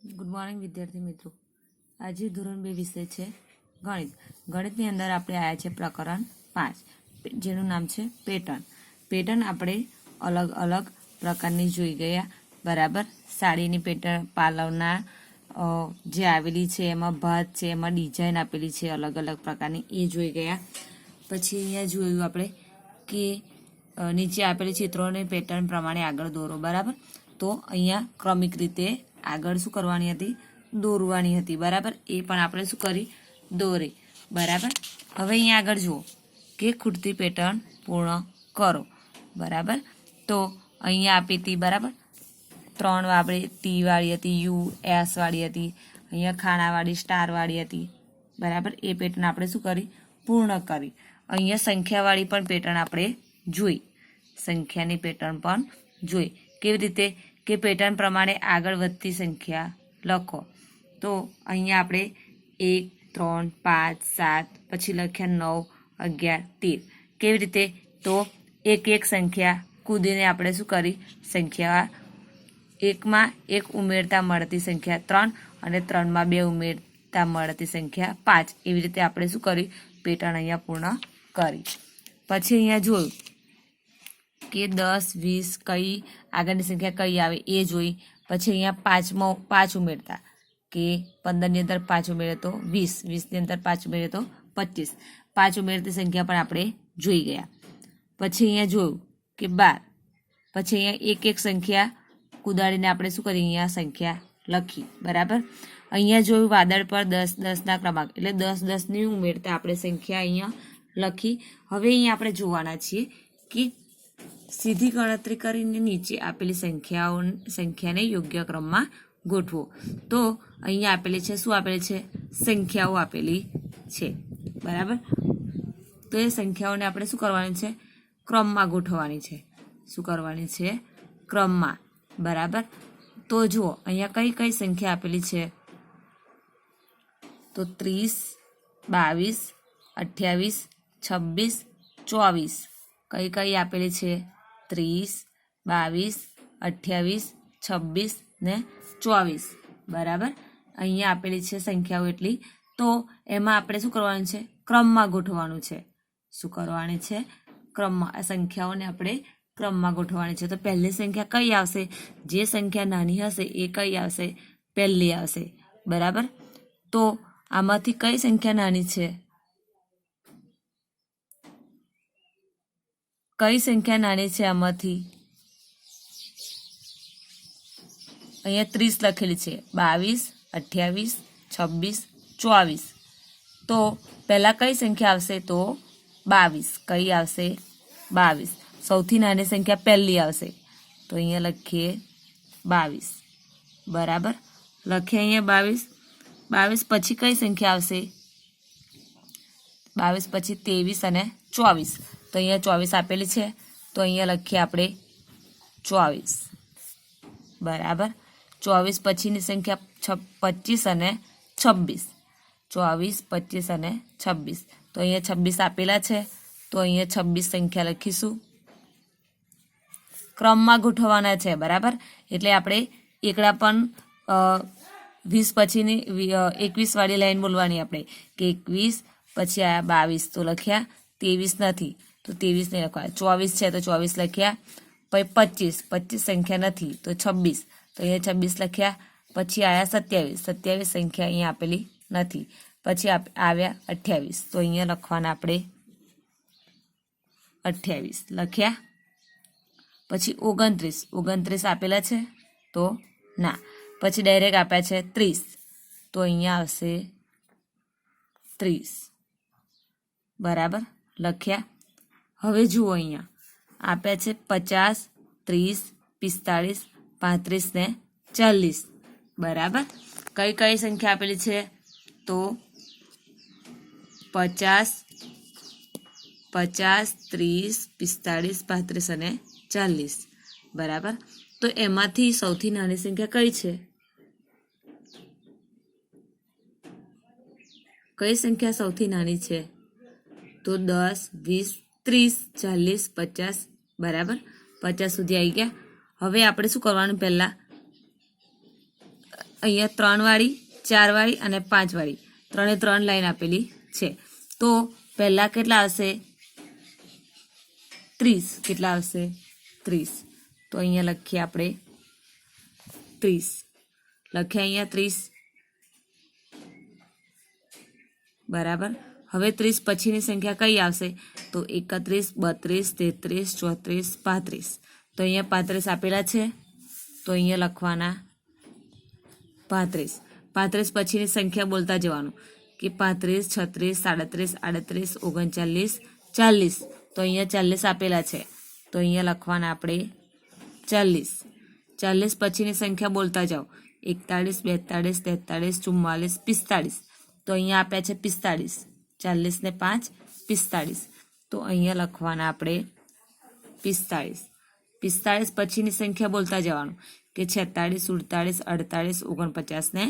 Good morning વિદ્યાર્થી મિત્રો। આજે ધોરણ 2 વિષય છે ગણિત। ગણિતની અંદર આપણે આવ્યા છે પ્રકરણ 5 જેનું નામ છે પેટર્ન। પેટર્ન આપણે અલગ અલગ પ્રકારની જોઈ ગયા, બરાબર। સાડીની પેટર્ન, પાલવના જે આવેલી છે એમાં ભાત છે, એમાં ડિઝાઇન આપેલી છે અલગ અલગ પ્રકારની, એ જોઈ ગયા। પછી અહીંયા જોયું આપણે કે નીચે આપેલી ચિત્રોને પેટર્ન પ્રમાણે આગળ દોરો, બરાબર। તો અહીંયા ક્રમિક રીતે આગળ શું કરવાની હતી, દોરવાની હતી, બરાબર। એ પણ આપણે શું કરી, દોરી, બરાબર। હવે અહીંયા આગળ જુઓ કે ખૂટતી પેટર્ન પૂર્ણ કરો, બરાબર। તો અહીંયા આપી હતી, બરાબર। 3 આપણે ટી વાળી હતી, યુ એસ વાળી હતી, અહીંયા ખાણાવાળી સ્ટારવાળી હતી, બરાબર। એ પેટર્ન આપણે શું કરી, પૂર્ણ કરી। અહીંયા સંખ્યાવાળી પણ પેટર્ન આપણે જોઈ, સંખ્યાની પેટર્ન પણ જોઈ। કેવી રીતે કે પેટર્ન પ્રમાણે આગળ વધતી સંખ્યા લખો। તો અહીંયા આપણે 1, 3, 5, 7, પછી લખ્યા 9, 11, 13। કેવી રીતે, તો એક એક સંખ્યા કૂદીને આપણે શું કરી, સંખ્યા 1માં 1 ઉમેરતા મળતી સંખ્યા 3 અને 3માં 2 ઉમેરતા મળતી સંખ્યા 5। એવી રીતે આપણે શું કરી, પેટર્ન અહીંયા પૂર્ણ કરી। પછી અહીંયા જોયું કે 10, 20 કઈ આગળની સંખ્યા કઈ આવે એ જોઈ। પછી અહીંયા 5 ઉમેરતા કે 15ની અંદર 5 ઉમેરે તો 20, 20ની અંદર 5 ઉમેરે તો 25, 5 ઉમેરતી સંખ્યા પણ આપણે જોઈ ગયા। પછી અહીંયા જોયું કે 12, પછી અહીંયા એક એક સંખ્યા કુદાડીને આપણે શું કરી, અહીંયા સંખ્યા લખી, બરાબર। અહીંયા જોયું વાદળ પર 10, 10ના ક્રમાંક, એટલે 10, 10 ની ઉમેરતા આપણે સંખ્યા અહીંયા લખી। હવે અહીંયા આપણે જોવાના છીએ કે સીધી ગણતરી કરીને નીચે આપેલી સંખ્યાને યોગ્ય ક્રમમાં ગોઠવો। તો અહીંયા આપેલી છે, શું આપેલી છે, સંખ્યાઓ આપેલી છે, બરાબર। તો એ સંખ્યાઓને આપણે શું કરવાની છે, ક્રમમાં ગોઠવવાની છે। શું કરવાની છે, ક્રમમાં, બરાબર। તો જુઓ અહીંયા કઈ કઈ સંખ્યા આપેલી છે, તો 30, 22, 28, 26, 24 કઈ કઈ આપેલી છે, 30, 22, 28, 26 ને 24, બરાબર। અહીંયા આપેલી છે સંખ્યાઓ એટલી। તો એમાં આપણે શું કરવાનું છે, ક્રમમાં ગોઠવવાનું છે। શું કરવાની છે, ક્રમમાં, આ સંખ્યાઓને આપણે ક્રમમાં ગોઠવવાની છે। તો પહેલી સંખ્યા કઈ આવશે, જે સંખ્યા નાની હશે એ કઈ આવશે, પહેલી આવશે, બરાબર। તો આમાંથી કઈ સંખ્યા નાની છે, કઈ સંખ્યા નાની છે આમાંથી, અહીંયા 30 લખેલી છે, 22, 28, 26, 24। તો પહેલા કઈ સંખ્યા આવશે, તો 22, કઈ આવશે, 22। સૌથી નાની સંખ્યા પહેલી આવશે, તો અહીંયા લખીએ 22, બરાબર। લખીએ અહીંયા 22, 22 પછી કઈ સંખ્યા આવશે, 22 પછી 23 અને 24। તો અહીંયા 24 આપેલી છે, તો અહીંયા લખીએ આપણે 24, બરાબર। 24 પછીની સંખ્યા 25 અને 26, 24, 25 અને 26। તો અહીંયા 26 આપેલા છે, તો અહીંયા 26 સંખ્યા લખીશું, ક્રમમાં ગોઠવવાના છે, બરાબર। એટલે આપણે એકડા પણ 20 પછીની 21 વાળી લાઈન બોલવાની આપણે, કે 21 પછી આયા 22, તો લખ્યા 23 નથી, તો 23 નહીં લખવા। 24 છે તો 24 લખ્યા, પછી 25 સંખ્યા નથી તો 26, તો અહીંયા 26 લખ્યા। પછી આયા 27 સંખ્યા અહીંયા આપેલી નથી, પછી આવ્યા 28, તો અહીંયા લખવાના આપણે 28 લખ્યા। પછી 29 આપેલા છે, તો ના, પછી ડાયરેક્ટ આપ્યા છે 30, તો અહીંયા આવશે 30, બરાબર, લખ્યા। હવે જુઓ અહીંયા આપ્યા છે 50, 30, 45, 35 ને 40, બરાબર। કઈ કઈ સંખ્યા આપેલી છે, તો 50, 30, 45, 35 અને 40, બરાબર। તો એમાંથી સૌથી નાની સંખ્યા કઈ છે, કઈ સંખ્યા સૌથી નાની છે, તો 10, 20, 30, 40, 50, બરાબર। 50 સુધી આવી ગયા। હવે આપણે શું કરવાનું, પહેલા અહીંયા 3 વાળી, 4 વાળી અને 5 વાળી 3 લાઈન આપેલી છે. તો પહેલા કેટલા આવશે? 30. કેટલા આવશે? 30. તો અહીંયા લખીએ આપણે 30. લખ્યા અહીંયા 30. બરાબર. હવે 30 પછીની સંખ્યા કઈ આવશે? તો 31, 32, 33, 34, 35. તો અહીંયા 35 આપેલા છે, તો અહીંયા લખવાના 35. 35 પછીની સંખ્યા બોલતા જવાનું કે 35, 36, 37, 38, 39, 40. તો અહીંયા 40 આપેલા છે, તો અહીંયા લખવાના આપણે 40. 40 પછીની સંખ્યા બોલતા જાઓ 41, 42, 43, 44, 45. તો અહીંયા આપ્યા છે 45. 40 ને 5 45. તો અહીંયા લખવાના આપણે 45. 45 પછીની સંખ્યા બોલતા જવાનું કે 46, 48, 48, 49 ને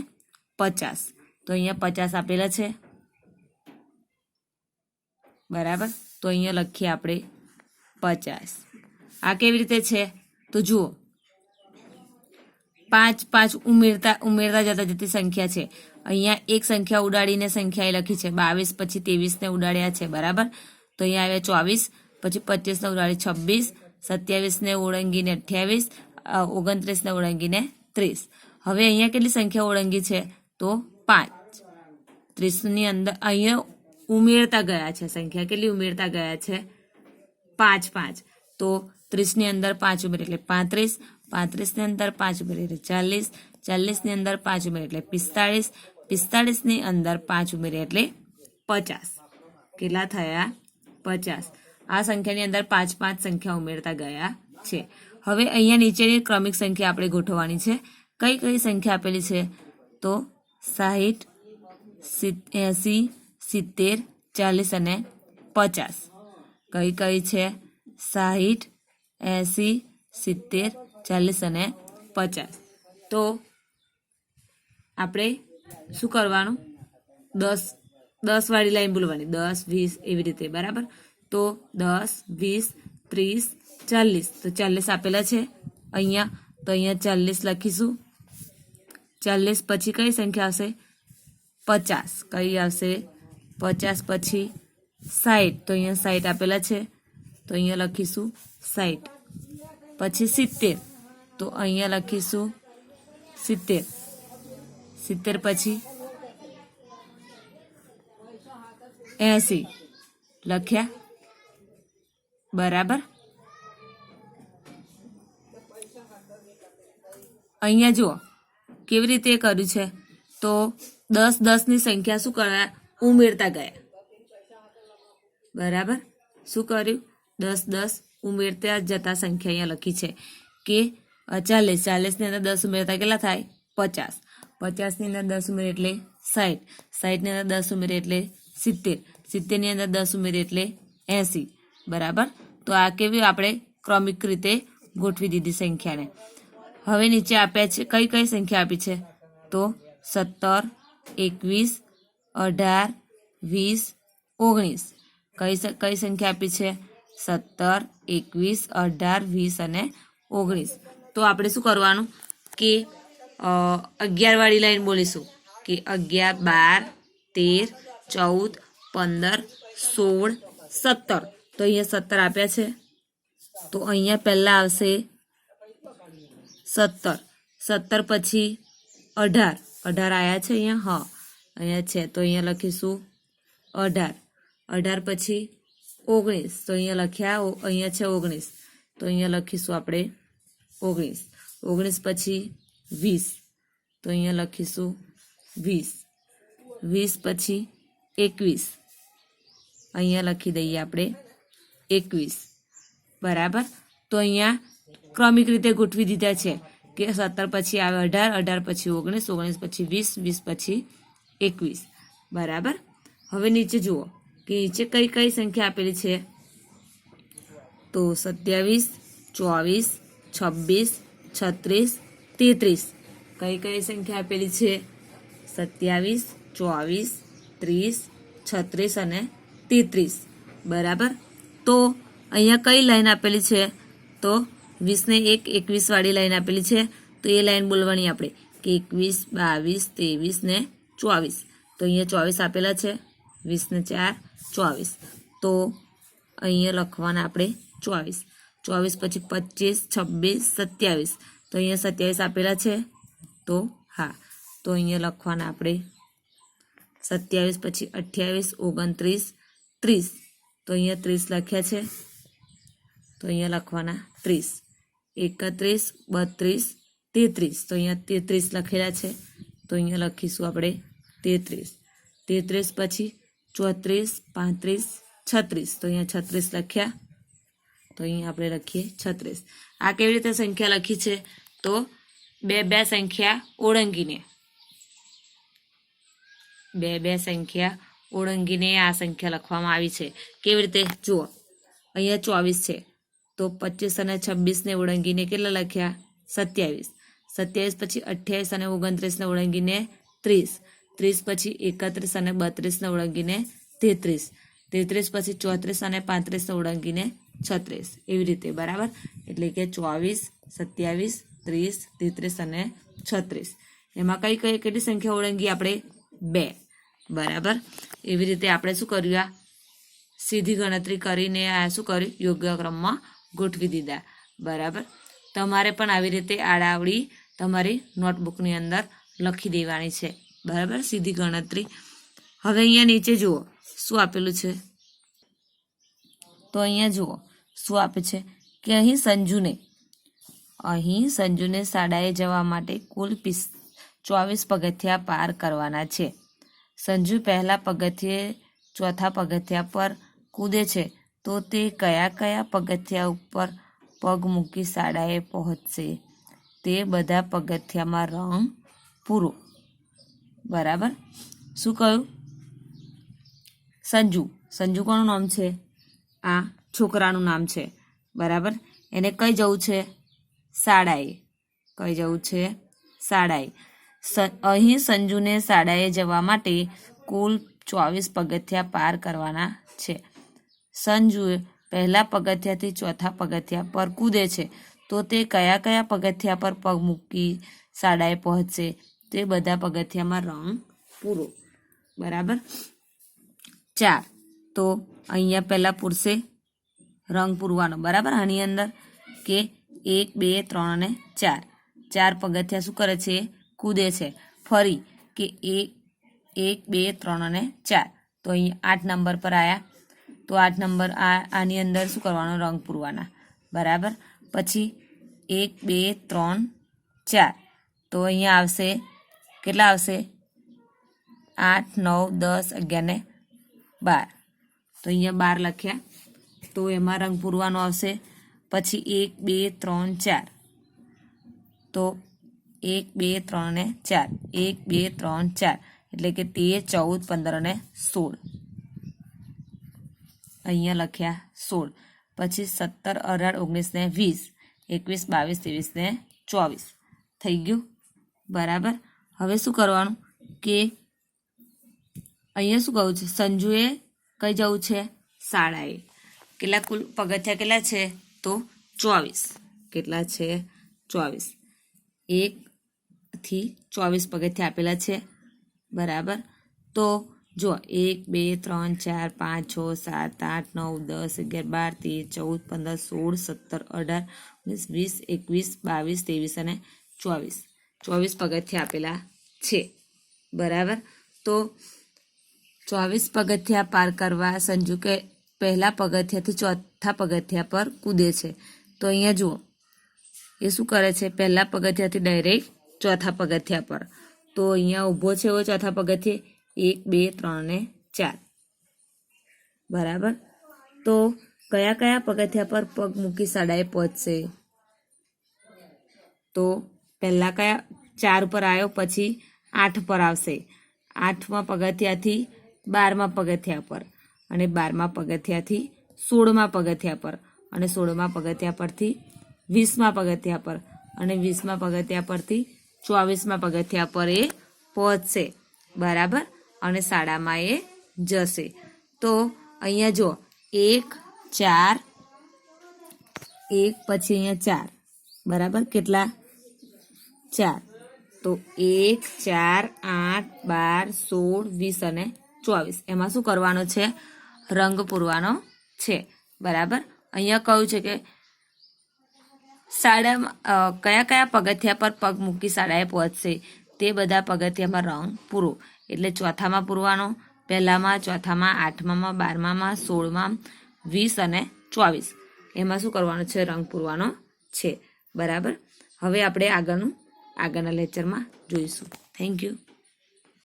50. તો અહીંયા 50 આપેલા છે. બરાબર. તો અહીંયા લખીએ આપણે 50. આ કેવી રીતે છે? તો જુઓ, 5 5 ઉમેરતા જતી સંખ્યા છે. અહીંયા એક સંખ્યા ઉડાડીને સંખ્યા એ લખી છે 22, પછી 23 ને ઉડાડ્યા છે. બરાબર. તો અહીંયા આવ્યા 24, પછી 25 ને ઉડાડી 26, 27 ને ઓળંગીને 28, 29 ને ઓળંગીને 30. હવે અહીંયા કેટલી સંખ્યા ઓળંગી છે? તો 5. 30 ની અંદર અહીંયા ઉમેરતા ગયા છે સંખ્યા. કેટલી ઉમેરતા ગયા છે? 5 5. તો 30 ની અંદર 5 ઉમેર એટલે 35, 35 ની અંદર 5 ઉમેર એટલે 40, 40 ની અંદર 5 ઉમેર એટલે 45, 45 ની અંદર 5 ઉમેર એટલે 50. કેટલા થયા? 50. આ સંખ્યાની અંદર 5 5 સંખ્યા ઉમેરતા ગયા છે. હવે અહીંયા નીચેની ક્રમિક સંખ્યા આપણે ગોઠવવાની છે. કઈ કઈ સંખ્યા આપેલી છે? તો 60, 80, 70, 40 અને 50. કઈ કઈ છે? 60, 80, 70, 40 અને 50. તો આપણે શું કરવાનું? 10 વાળી લાઈન બોલવાની, 10, 20 એવી રીતે. બરાબર. તો 10, 20, 30, 40. તો 40 આપેલા છે અહીંયા. તો અહીંયા 40 લખીશું. 40 પછી કઈ સંખ્યા આવશે? 50. કઈ આવશે? 50 પછી 60. તો અહીંયા 60 આપેલા છે, તો અહીંયા લખીશું 60. પછી 70. તો અહીંયા લખીશું 70. 70 પછી 80. લખ્યા? બરાબર. અહીંયા જુઓ કેવી રીતે કર્યું છે. તો 10 ની સંખ્યા શું કર્યા? ઉમેરતા ગયા. બરાબર. શું કર્યું? 10 ઉમેરતા જતા સંખ્યા અહીંયા લખી છે કે 40 ની અંદર 10 ઉમેરતા કેટલા થાય? 50. 50 ની અંદર 10 ઉમેરે એટલે 60. 60 ની અંદર 10 ઉમેરે એટલે 70. 70 ની અંદર 10 ઉમેરે એટલે 80. બરાબર. તો આ કેવી આપણે ક્રમિક રીતે ગોઠવી દીધી સંખ્યાને. હવે નીચે આપ્યા છે કઈ કઈ સંખ્યા આપી છે? તો 17, 21, 18, 20, 19. કઈ સંખ્યા આપી છે? 17, 21, 18, 20 અને 19. તો આપણે શું કરવાનું કે 11 વાળી લાઈન બોલીશું કે 11, 12, 13, 14, 15, 16, 17. તો અહીંયા 17 આપ્યા છે. તો અહીંયા પહેલા આવશે 17. 17 પછી 18. 18 આયા છે અહીંયા? હા, અહીંયા છે. તો અહીંયા લખીશું 18. 18 પછી 19. તો અહીંયા લખ્યા, અહીંયા છે 19. તો અહીંયા લખીશું આપણે 19. 19 પછી 20. તો અહીંયા લખીશું 20. 20 પછી 21. અહીંયા લખી દઈએ આપણે 21. બરાબર. તો અહીંયા ક્રમિક રીતે ગોઠવી દીધા છે કે 17 પછી આવે 18, 18 પછી 19, 19 પછી 20, 20 પછી 21. બરાબર. હવે નીચે જુઓ કે નીચે કઈ કઈ સંખ્યા આપેલી છે? તો 27, 24, 26, 36, 33. કઈ કઈ સંખ્યા આપેલી છે? 27, 24, 30, 36 અને 33. બરાબર. તો અહીંયા કઈ લાઈન આપેલી છે? તો 20 ને 1, 21 વાળી લાઈન આપેલી છે. તો એ લાઈન બોલવાની આપણે 21, 22, 23 ને 24. તો અહીંયા 24 આપેલા છે, 20 ને 4 24. તો અહીંયા લખવાના આપણે 24. 24 પછી 25, 26, 27. તો અહીંયા 27 આપેલા છે, તો હા. તો અહીંયા લખવાના આપણે 27 પછી 28, 29, 30. તો અહીંયા 30 લખ્યા છે, તો અહીંયા લખવાના 30. 31, 32, 33. તો અહીંયા 33 લખેલા છે, તો અહીંયા લખીશું આપણે 33. 33 પછી 34, 35, 36. તો અહીંયા 36 લખ્યા, તો અહીંયા આપણે લખીએ 36. આ કેવી રીતે સંખ્યા લખી છે? તો બે સંખ્યા ઓળંગીને સંખ્યા ઓળંગીને આ સંખ્યા લખવામાં આવી છે. કેવી રીતે? જુઓ, અહીંયા 24 છે, તો 25 અને 26 ને ઓળંગીને કેટલા લખ્યા? 27. 27 પછી 28 અને 29 ને ઓળંગીને 30. 30 પછી 31 અને 32 ને ઓળંગીને 33. 33 પછી 34 અને 35 ને ઓળંગીને 36. એવી રીતે, બરાબર. એટલે કે 24, 27, 30, 33 અને 36. એમાં કેટલી સંખ્યા ઓળંગી આપણે? 2. બરાબર. એવી રીતે આપણે શું કર્યું? આ સીધી ગણતરી કરીને આ શું કર્યું? યોગ્ય ક્રમમાં ગોઠવી દીધા. બરાબર. તમારે પણ આવી રીતે આડાવડી તમારી નોટબુકની અંદર લખી દેવાની છે. બરાબર, સીધી ગણતરી. હવે અહીંયા નીચે જુઓ શું આપેલું છે. તો અહીંયા જુઓ શું આપે છે કે અહીં સંજુને શાળાએ જવા માટે કુલ 24 પગથિયા પાર કરવાના છે. સંજુ પહેલા પગથિયે ચોથા પગથિયા પર કૂદે છે, તો તે કયા પગથિયા ઉપર પગ મૂકી શાળાએ પહોંચશે? તે બધા પગથિયામાં રંગ પૂરો. બરાબર. શું કહ્યું? સંજુ કોનું નામ છે? આ છોકરાનું નામ છે. બરાબર. એને કઈ જવું છે? શાળાએ. કઈ જવું છે? શાળાએ. અહીં સંજુને શાળાએ જવા માટે કુલ 24 પગથિયા પાર કરવાના છે. સંજુ પહેલા પગથિયાથી ચોથા પગથિયા પર કૂદે છે, તો તે કયા પગથિયા પર પગ મૂકી શાળાએ પહોંચશે? તે બધા પગથિયામાં રંગ પૂરો. બરાબર. 4. તો અહીંયા પહેલા પૂરશે રંગ પૂરવાનો. બરાબર. આની અંદર કે 1, 2, 3 અને 4. 4 પગથિયા શું કરે છે? કૂદે છે. ફરી કે 1, 2, 3 અને 4. તો અહીંયા 8 નંબર પર આવ્યા. તો 8 નંબર આની અંદર શું કરવાનો? રંગ પૂરવાના. બરાબર. પછી 1, 2, 3, 4. તો અહીંયા આવશે, કેટલા આવશે? 8, 9, 10, 11 ને 12. તો અહીંયા 12 લખ્યા, તો એમાં રંગ પૂરવાનો આવશે. પછી 1, 2, 3, 4. તો 1, 2, 3 ને 4. 1, 2, 3, 4. એટલે કે 13, 14, 15 અને 16. અહીંયા લખ્યા 16. પછી 17, 18, 19 ને 20, 21, 22, 23 ને 24. થઈ ગયું. બરાબર. હવે શું કરવાનું કે અહીંયા શું કહું છે? સંજુએ કઈ જવું છે? શાળાએ. કેટલા કુલ પગથિયા કેટલા છે? તો 24. કેટલા છે? 24. 1 થી 24 પગથિયા આપેલા છે. બરાબર. તો જો 1, 2, 3, 4, 5, 6, 7, 8, 9, 10, 11, 12, 13, 14, 15, 16, 17, 18, 19, 20, 21, 22, 23 અને 24. 24 પગથિયા આપેલા છે. બરાબર. તો 24 પગથિયા પાર કરવા સંજુ કે પહેલા પગથિયાથી ચોથા પગથિયા પર કૂદે છે. તો અહીંયા જુઓ એ શું કરે છે? પહેલા પગથિયાથી ડાયરેક્ટ ચોથા પગથિયા પર. તો અહીંયા ઊભો છે એવો ચોથા પગથિયે 1, 2, 3 ને 4. બરાબર. તો કયા પગથિયા પર પગ મૂકી શાળાએ પહોંચશે? તો પહેલા 4 પર આવ્યો, પછી 8 પર આવશે. 8મા પગથિયાથી 12મા પગથિયા પર, અને 12મા પગથિયાથી 16મા પગથિયા પર, અને 16મા પગથિયા પરથી 20મા પગથિયા પર, અને 20મા પગથિયા પરથી 24મા પગથિયા પર એ પહોંચશે. બરાબર. અને શાળામાં એ જશે. તો અહીંયા જો 1, 4, 1 પછી અહીંયા 4. બરાબર. કેટલા? 4. તો તો 1, 4, 8, 12, 16, 20 અને 24 એમાં શું કરવાનું છે? રંગ પૂરવાનો છે. બરાબર. અહીંયા કહ્યું છે કે શાળામાં કયા કયા પગથિયા પર પગ મૂકી શાળાએ પહોંચશે તે બધા પગથિયામાં રંગ પૂરો. એટલે ચોથામાં પૂરવાનો, પહેલામાં, ચોથામાં, આઠમામાં, 12મામાં, 16માં, 20 અને 24 એમાં શું કરવાનું છે? રંગ પૂરવાનો છે. બરાબર. હવે આપણે આગળના લેક્ચરમાં જોઈશું. Thank you.